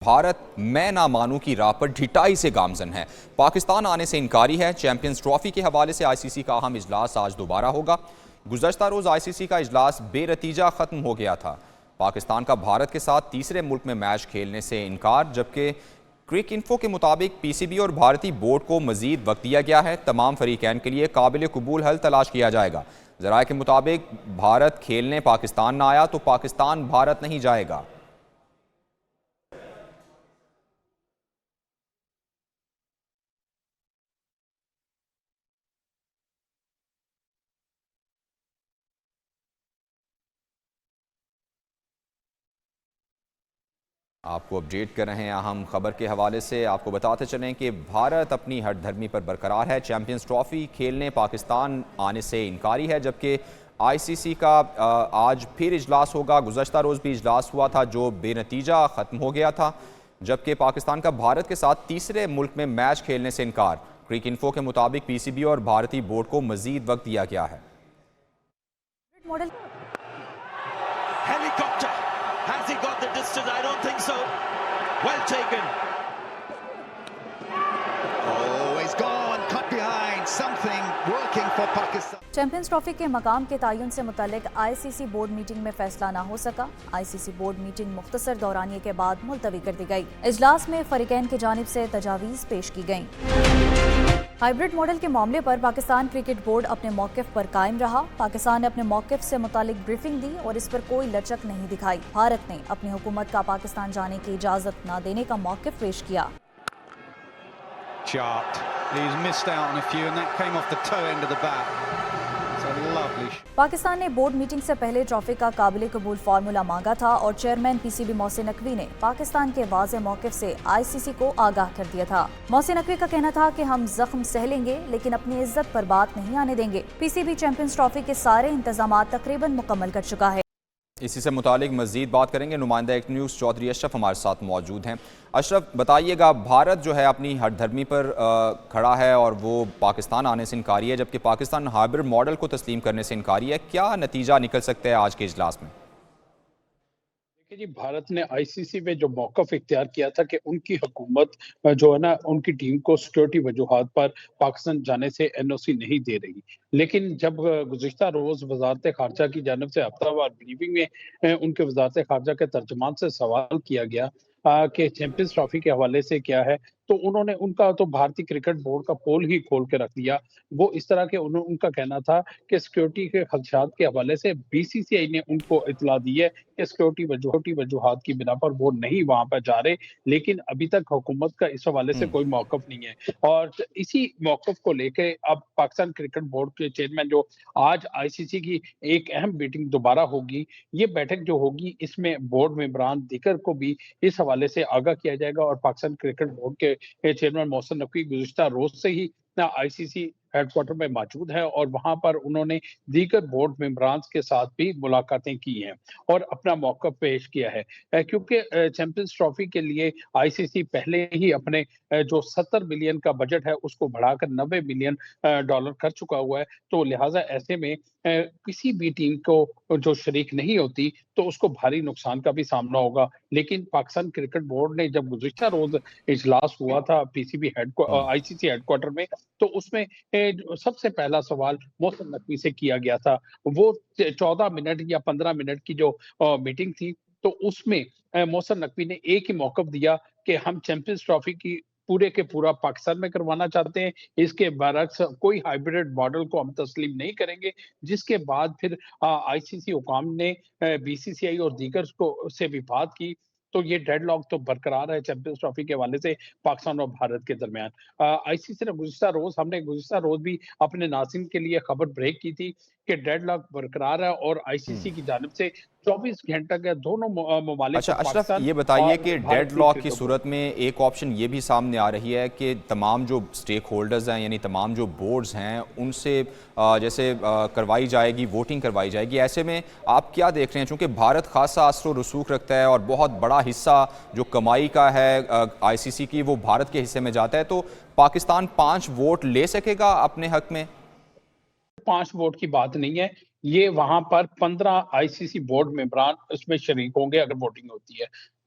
بھارت میں نہ مانوں کی راہ پر ڈھٹائی سے گامزن ہے۔ پاکستان آنے سے انکاری ہے۔ چیمپئنز ٹرافی کے حوالے سے آئی سی سی کا اہم اجلاس آج دوبارہ ہوگا۔ گزشتہ روز آئی سی سی کا اجلاس بے نتیجہ ختم ہو گیا تھا۔ پاکستان کا بھارت کے ساتھ تیسرے ملک میں میچ کھیلنے سے انکار، جبکہ کرک انفو کے مطابق پی سی بی اور بھارتی بورڈ کو مزید وقت دیا گیا ہے۔ تمام فریقین کے لیے قابل قبول حل تلاش کیا جائے گا۔ ذرائع کے مطابق بھارت کھیلنے پاکستان نہ آیا تو پاکستان بھارت نہیں جائے گا۔ آپ کو اپڈیٹ کر رہے ہیں اہم خبر کے حوالے سے۔ آپ کو بتاتے چلیں کہ بھارت اپنی ہٹ دھرمی پر برقرار ہے۔ چیمپئنز ٹرافی کھیلنے پاکستان آنے سے انکاری ہے، جبکہ آئی سی سی کا آج پھر اجلاس ہوگا۔ گزشتہ روز بھی اجلاس ہوا تھا جو بے نتیجہ ختم ہو گیا تھا، جبکہ پاکستان کا بھارت کے ساتھ تیسرے ملک میں میچ کھیلنے سے انکار۔ کرک انفو کے مطابق پی سی بی اور بھارتی بورڈ کو مزید وقت دیا گیا ہے۔ Helicopter. Has he got the distance? I don't think so. Well taken. Oh, he's gone. Cut behind. Something working for Pakistan. Champions trophy کے مقام کے تعین سے متعلق آئی سی سی بورڈ میٹنگ میں فیصلہ نہ ہو سکا۔ آئی سی سی بورڈ میٹنگ مختصر دورانیے کے بعد ملتوی کر دی گئی۔ اجلاس میں فریقین کی جانب سے تجاویز پیش کی گئیں۔ ہائیبرڈ ماڈل کے معاملے پر پاکستان کرکٹ بورڈ اپنے موقف پر قائم رہا۔ پاکستان نے اپنے موقف سے متعلق بریفنگ دی اور اس پر کوئی لچک نہیں دکھائی۔ بھارت نے اپنی حکومت کا پاکستان جانے کی اجازت نہ دینے کا موقف پیش کیا۔ پاکستان نے بورڈ میٹنگ سے پہلے ٹرافی کا قابل قبول فارمولا مانگا تھا اور chairman P C B Mohsin Naqvi نے پاکستان کے واضح موقف سے آئی سی سی کو آگاہ کر دیا تھا۔ محسن نقوی کا کہنا تھا کہ ہم زخم سہ لیں گے لیکن اپنی عزت پر بات نہیں آنے دیں گے۔ پی سی بی چیمپئنز ٹرافی کے سارے انتظامات تقریباً مکمل کر چکا ہے۔ اسی سے متعلق مزید بات کریں گے۔ نمائندہ ایک نیوز چودھری اشرف ہمارے ساتھ موجود ہیں۔ اشرف، بتائیے گا، بھارت جو ہے اپنی ہٹ دھرمی پر کھڑا ہے اور وہ پاکستان آنے سے انکاری ہے، جبکہ پاکستان ہائبرڈ ماڈل کو تسلیم کرنے سے انکاری ہے۔ کیا نتیجہ نکل سکتا ہے آج کے اجلاس میں؟ جی، بھارت نے آئی سی سی میں جو موقف اختیار کیا تھا کہ ان کی حکومت جو ہے نا ان کی ٹیم کو سیکورٹی وجوہات پر پاکستان جانے سے این او سی نہیں دے رہی، لیکن جب گزشتہ روز وزارت خارجہ کی جانب سے ہفتہ وار بریفنگ میں ان کے وزارت خارجہ کے ترجمان سے سوال کیا گیا کہ چیمپئنز ٹرافی کے حوالے سے کیا ہے، تو انہوں نے ان کا تو بھارتی کرکٹ بورڈ کا پول ہی کھول کے رکھ دیا۔ وہ اس طرح کے ان کا کہنا تھا کہ سیکورٹی کے خدشات کے حوالے سے بی سی سی آئی نے ان کو اطلاع دی ہے کہ سیکورٹی وجوہات کی بنا پر وہ نہیں وہاں پر جا رہے، لیکن ابھی تک حکومت کا اس حوالے سے کوئی موقف نہیں ہے۔ اور اسی موقف کو لے کے اب پاکستان کرکٹ بورڈ کے چیئرمین جو آج آئی سی سی کی ایک اہم میٹنگ دوبارہ ہوگی، یہ بیٹھک جو ہوگی اس میں بورڈ ممبران دیگر کو بھی اس حوالے سے آگاہ کیا جائے گا۔ اور پاکستان کرکٹ بورڈ کے چیئرمین محسن نقوی گزشتہ روز سے ہی آئی سی سی ہیڈ کوارٹر میں موجود ہے اور وہاں پر انہوں نے دیگر بورڈ ممبران کے ساتھ بھی ملاقاتیں کی ہیں اور اپنا موقف پیش کیا ہے، کیونکہ چیمپئنز ٹرافی کے لیے آئی سی سی پہلے ہی اپنے جو 70 ملین کا بجٹ ہے اس کو بڑھا کر 90 ملین ڈالر کر چکا ہوا ہے، تو لہٰذا ایسے میں کسی بھی ٹیم کو جو شریک نہیں ہوتی تو اس کو بھاری نقصان کا بھی سامنا ہوگا۔ لیکن پاکستان کرکٹ بورڈ نے جب گزشتہ روز اجلاس ہوا تھا پی سی بی آئی سی سی ہیڈ کوارٹر میں، تو اس میں سب سے پہلا سوال محسن نقوی سے کیا گیا تھا۔ وہ 14 منٹ یا 15 منٹ کی جو میٹنگ تھی، تو اس میں محسن نقوی نے ایک ہی موقف دیا کہ ہم چیمپئنز ٹرافی کی پورے کے پورا پاکستان میں کروانا چاہتے ہیں، اس کے برعکس کوئی ہائیبرڈ ماڈل کو ہم تسلیم نہیں کریں گے۔ جس کے بعد پھر آئی سی سی حکام نے بی سی سی آئی اور دیگر کو سے بھی بات کی، تو یہ ڈیڈ لاک تو برقرار ہے چیمپئنز ٹرافی کے حوالے سے پاکستان اور بھارت کے درمیان۔ آئی سی سی نے ہم نے گزشتہ روز بھی اپنے ناظرین کے لیے خبر بریک کی تھی کہ ڈیڈ لاک برقرار ہے اور آئی سی سی کی جانب سے 24 گھنٹہ کے دونوں ممالک اچھا کو اشرف، پاکستان یہ بتائیے کہ اور ڈیڈ بھارت لاک کی صورت میں ایک آپشن یہ بھی سامنے آ رہی ہے کہ تمام جو سٹیک ہولڈرز ہیں، یعنی تمام جو بورڈز ہیں، ان سے جیسے کروائی جائے گی، ووٹنگ کروائی جائے گی۔ ایسے میں آپ کیا دیکھ رہے ہیں؟ چونکہ بھارت خاصا اثر و رسوخ رکھتا ہے اور بہت بڑا حصہ جو کمائی کا ہے آئی سی سی کی وہ بھارت کے حصے میں جاتا ہے، تو پاکستان 5 ووٹ لے سکے گا اپنے حق میں؟ 5 ووٹ کی بات نہیں ہے، یہ وہاں پر 15 آئی سی سی بورڈ ممبران اس میں شریک ہوں گے اگر ووٹنگ ہوتی ہے۔